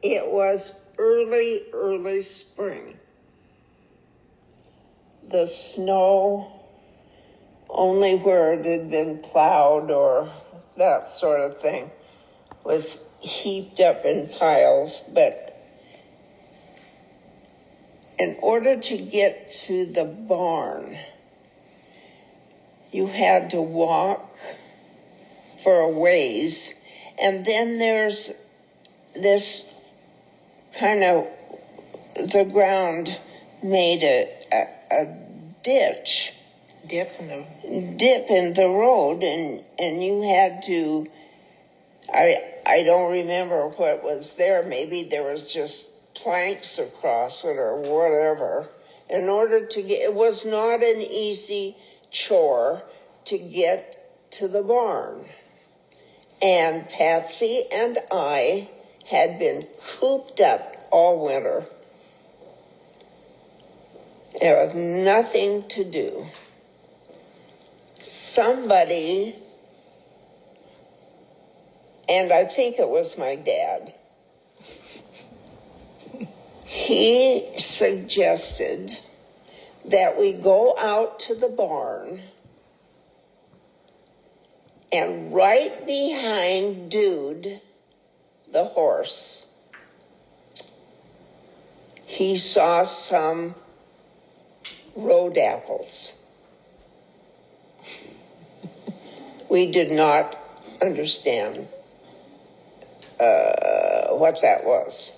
It was early spring. The snow, only where it had been plowed or that sort of thing, was heaped up in piles. But in order to get to the barn, you had to walk for a ways. And then there's this kind of, the ground made a ditch. Dip in the road, and you had to, I don't remember what was there. Maybe there was just planks across it or whatever. In order to get, it was not an easy chore to get to the barn. And Patsy and I had been cooped up all winter. There was nothing to do. Somebody, and I think it was my dad, he suggested that we go out to the barn, and right behind Dude, the horse, he saw some road apples. We did not understand what that was.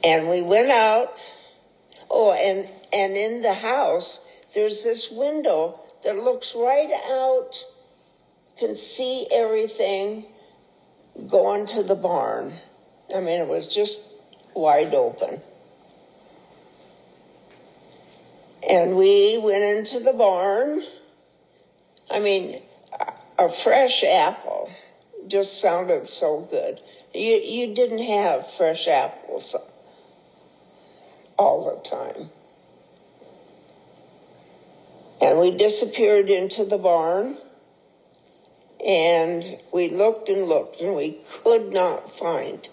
And we went out. Oh, and in the house, there's this window that looks right out, can see everything going to the barn. I mean, it was just wide open. And we went into the barn. I mean, a fresh apple just sounded so good. You didn't have fresh apples all the time. And we disappeared into the barn, and we looked and looked, and we could not find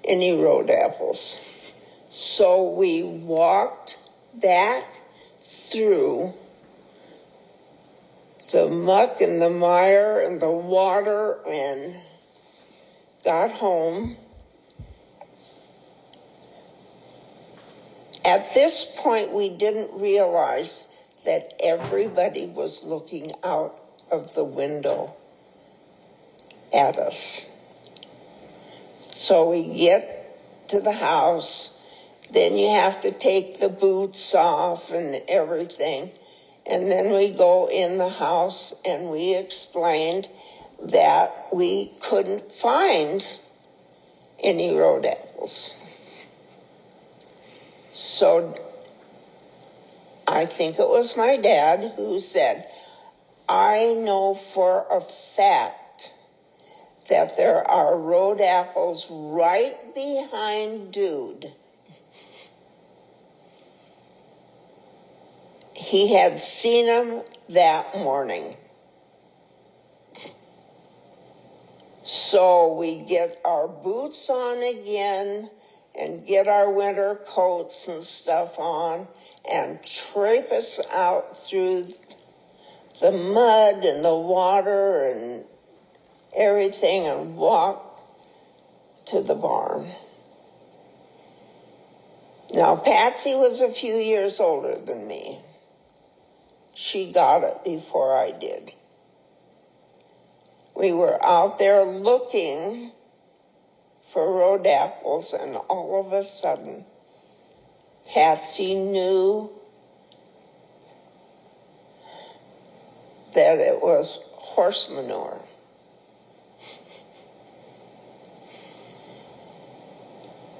any road apples. So we walked back through the muck and the mire and the water and got home. At this point, we didn't realize that everybody was looking out of the window at us. So we get to the house, then you have to take the boots off and everything. And then we go in the house and we explained that we couldn't find any road apples. So I think it was my dad who said, I know for a fact that there are road apples right behind Dude. He had seen them that morning. So we get our boots on again and get our winter coats and stuff on and traipse out through the mud and the water and everything and walk to the barn. Now, Patsy was a few years older than me. She got it before I did. We were out there looking for road apples, and all of a sudden, Patsy knew that it was horse manure.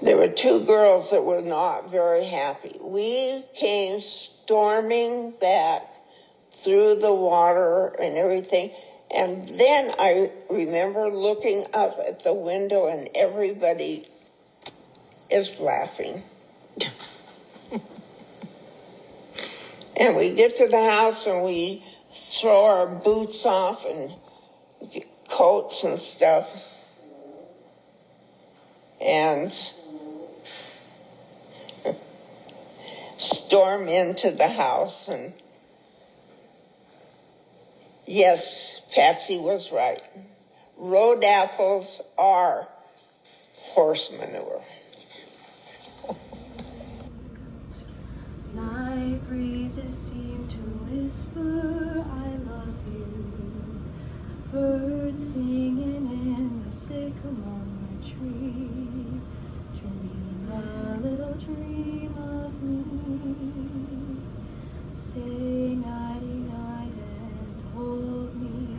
There were two girls that were not very happy. We came storming back through the water and everything. And then I remember looking up at the window and everybody is laughing. And we get to the house and we throw our boots off and coats and stuff. and storm into the house. And yes, Patsy was right. Road apples are horse manure. Night breezes seem to whisper, I love you. Birds singing in the sycamore tree. Dream a little dream of me. Say nighty night and hold me.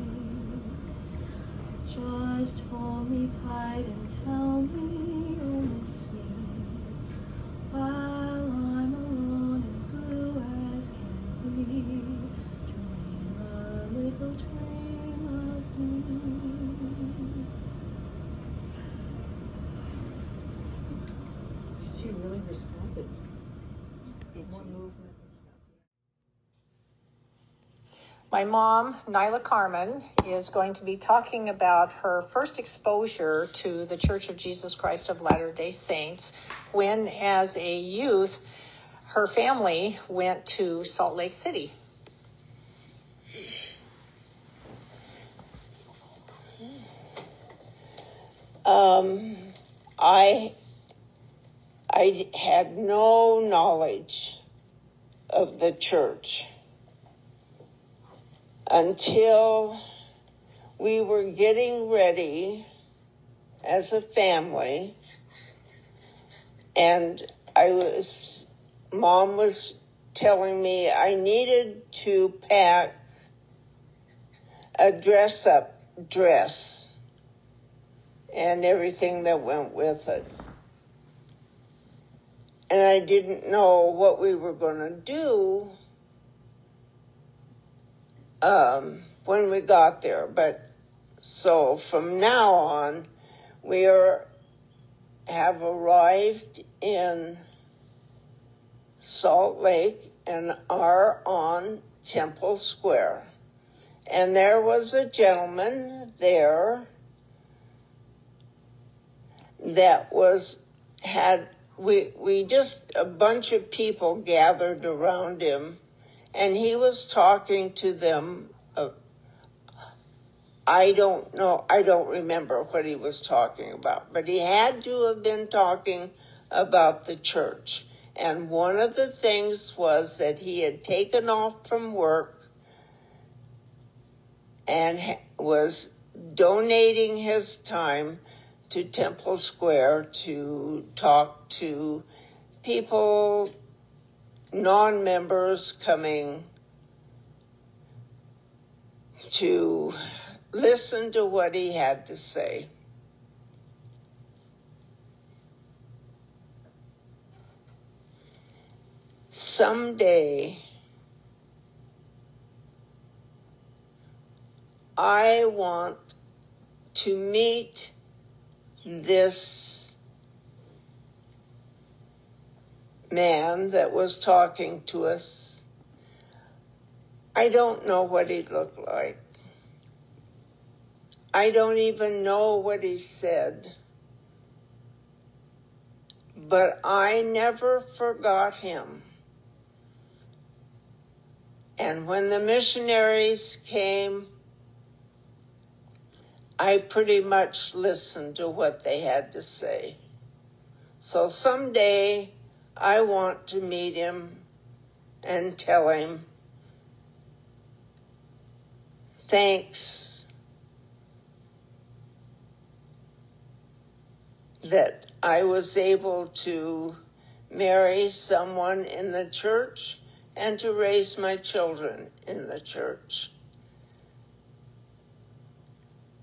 Just hold me tight and tell me you'll miss me. While I'm alone and blue as can be, dream a little dream of me. She really responded. More movement and stuff. My mom, Nyla Carmen, is going to be talking about her first exposure to the Church of Jesus Christ of Latter-day Saints when, as a youth, her family went to Salt Lake City. I had no knowledge of the church until we were getting ready as a family, and Mom was telling me I needed to pack a dress-up dress and everything that went with it. And I didn't know what we were going to do when we got there. But so from now on, we have arrived in Salt Lake and are on Temple Square. And there was a gentleman there that we just, a bunch of people gathered around him, and he was talking to them. I don't remember what he was talking about, but he had to have been talking about the church. And one of the things was that he had taken off from work and was donating his time to Temple Square to talk to people, non-members coming to listen to what he had to say. Someday, I want to meet this man that was talking to us. I don't know what he looked like. I don't even know what he said. But I never forgot him. And when the missionaries came, I pretty much listened to what they had to say. So someday I want to meet him and tell him, thanks that I was able to marry someone in the church and to raise my children in the church.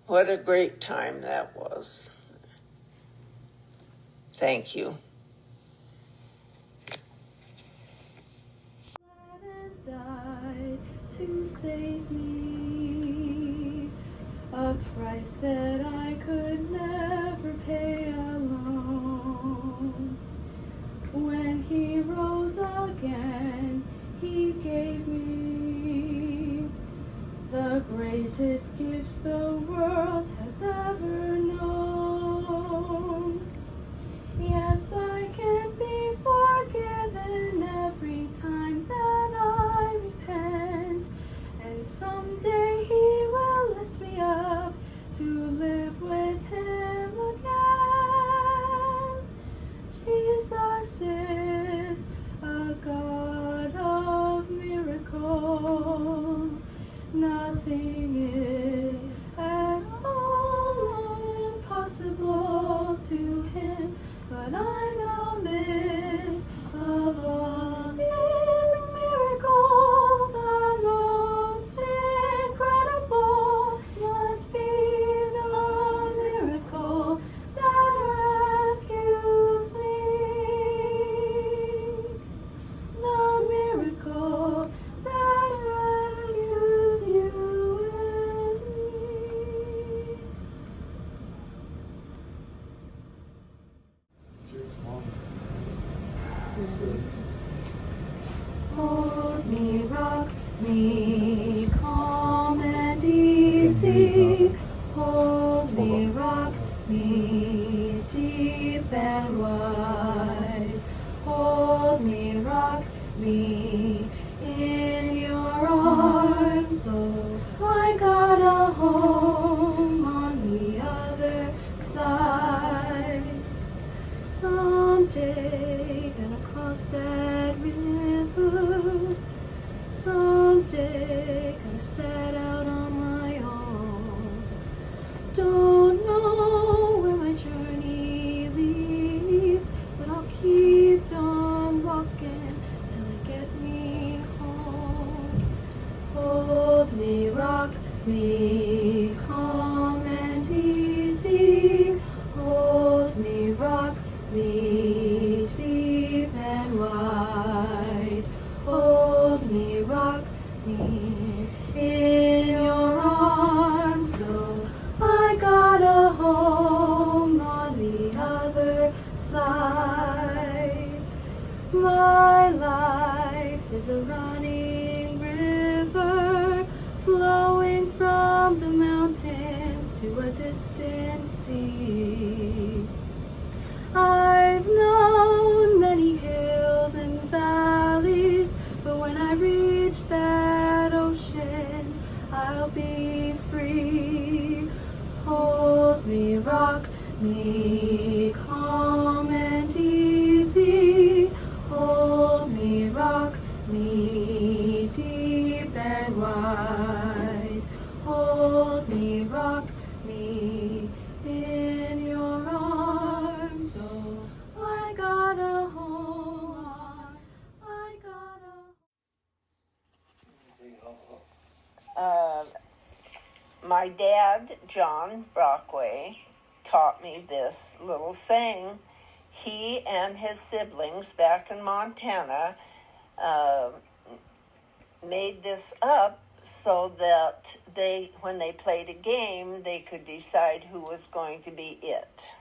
What a great time that was. Thank you. Died to save me, a price that I could never pay alone. When he rose again, he gave me the greatest gift the world has ever known. Nothing is at all impossible to him, but I know this, of all his miracles, the most incredible must be the miracle that rescues me. The miracle that rescues you and me. Jake's mom. Hold me, rock me, calm and easy. Hold me, rock me, deep and wide. Hold me, rock me in your arms. Oh, I got a home on the other side. Someday gonna cross that river. Someday gonna set out on my own. Don't know where my journey leads, but I'll keep on walking till I get me home. Hold me, rock me, calm and easy. Hold me, rock me, deep and wide. Hold me, rock me in your arms. Oh, I got a home on the other side. My life is a running river, flowing from the mountains to a distant sea. I've known many hills and valleys, but when I reach that ocean, I'll be free. Hold me, rock me, calm and easy. Hold me, rock me, deep and wide. Hold me, rock me in your arms. Oh, I got a home. I got a My dad, John Brockway, taught me this little saying. He and his siblings back in Montana made this up so that when they played a game, they could decide who was going to be it.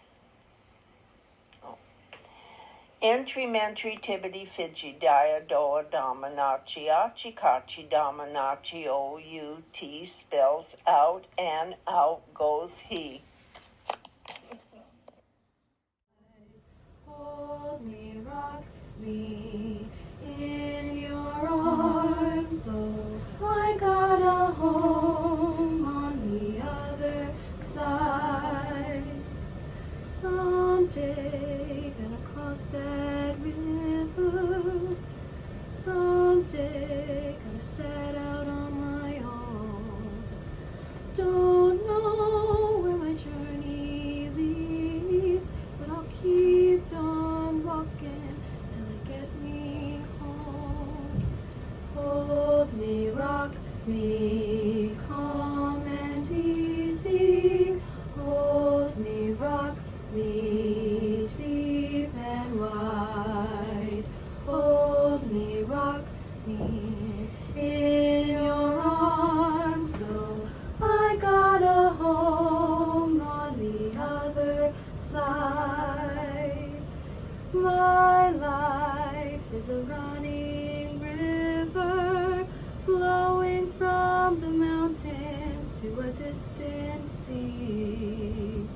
Entry, mentry, tibbity, fidgy, dia, doa, dominachi, achi, kachi, dominachi, O-U-T spells out, and out goes he. hold me, rock me in your arms. Oh, I got a home on the other side. Someday gonna cross that river. Someday gonna set out on my own. Don't know where my journey leads, but I'll keep on walking till I get me home. Hold me, rock me, calm and easy. Hold me, rock me, deep and wide. Hold me, rock me in your arms. Oh, I got a home on the other side. My life is a running river, flowing from the mountains to a distant sea.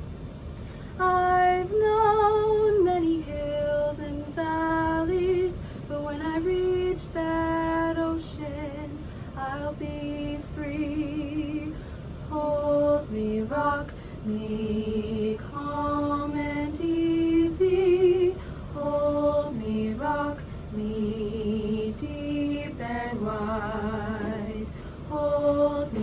I've known many hills and valleys, but when I reach that ocean, I'll be free. Hold me, rock me, calm and easy. Hold me, rock me, deep and wide. Hold me,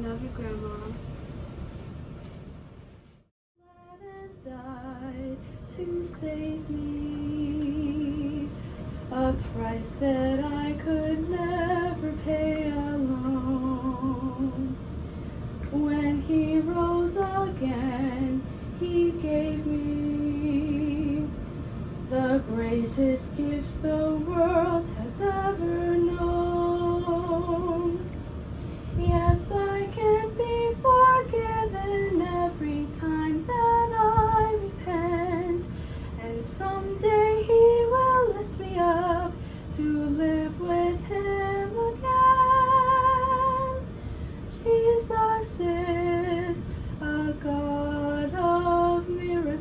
Love you, Grandma. And died to save me, a price that I could never pay alone. When he rose again, he gave me the greatest gift the world has ever known. Yes, I can be forgiven every time that I repent, and someday he will lift me up to live with him again. Jesus is a God of miracles.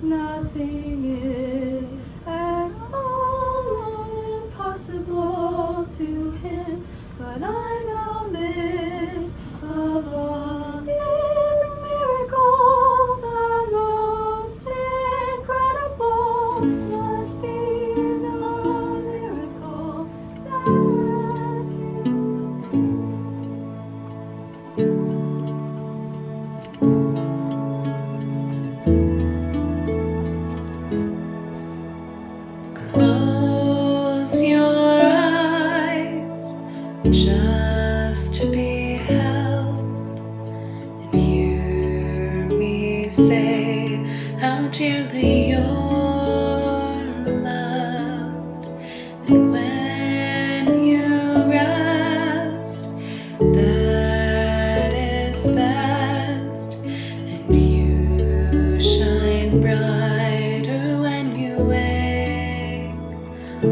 Nothing is at all impossible to him, but I know this, of all his miracles, the most incredible must be the miracle that rescues me. Close your eyes just to be held and hear me say how dearly you're loved. And when you rest, that is best, and you shine brighter when you wake up.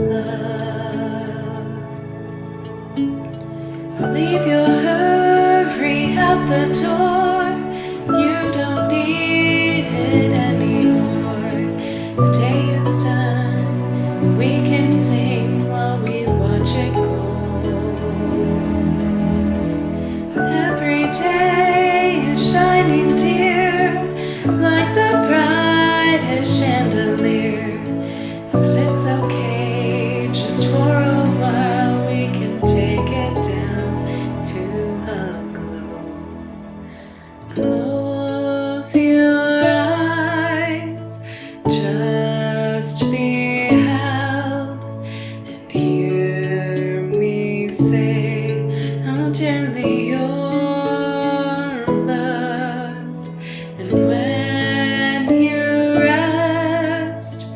Leave your hurry at the door. You don't need it anymore. The day is done. We can sing while we watch it go. Every day is shining dear, like the brightest chandelier. But it's okay, just for a while we can take it down to a glow. Close your eyes just to be held and hear me say how dearly you're loved. And when you rest,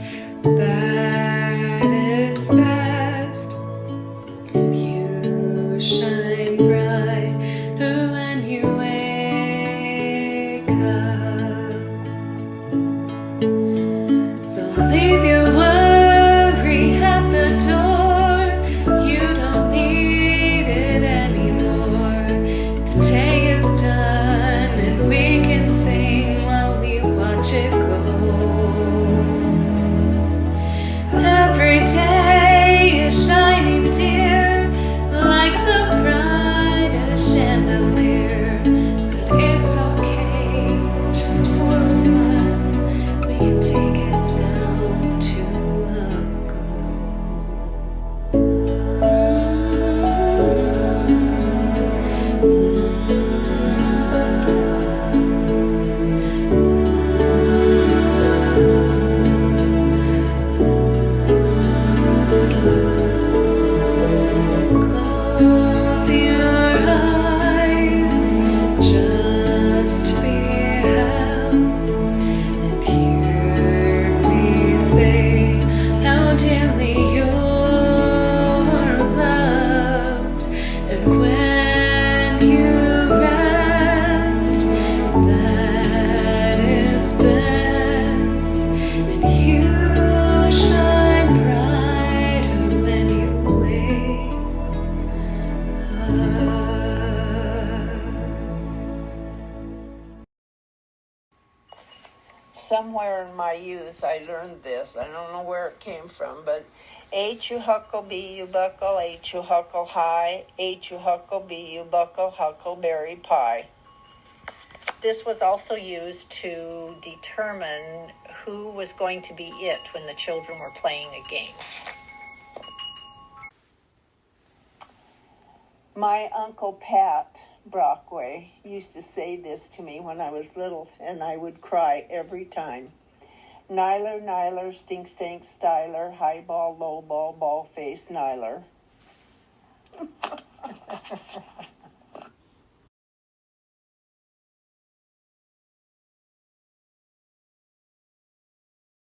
that is best. You shine brighter when you wake up. So leave your worry at the door. You don't need it anymore. The day is done and we can sing while we watch it go. Every day is shining dear, like the brightest chandelier. But it's okay, just for a while we can take it down to a Close your eyes just to be held and hear me say how dearly you're loved. And when you rest, that is best, and you shine brighter when you wake up. Somewhere in my youth, I learned this. I don't know where it came from, but H you huckle, B you buckle, H you huckle high, H you huckle, B you buckle, huckleberry pie. This was also used to determine who was going to be it when the children were playing a game. My Uncle Pat Brockway used to say this to me when I was little, and I would cry every time. Nyler, Nyler, stink, stink, styler, high ball, low ball, ball face, Nyler.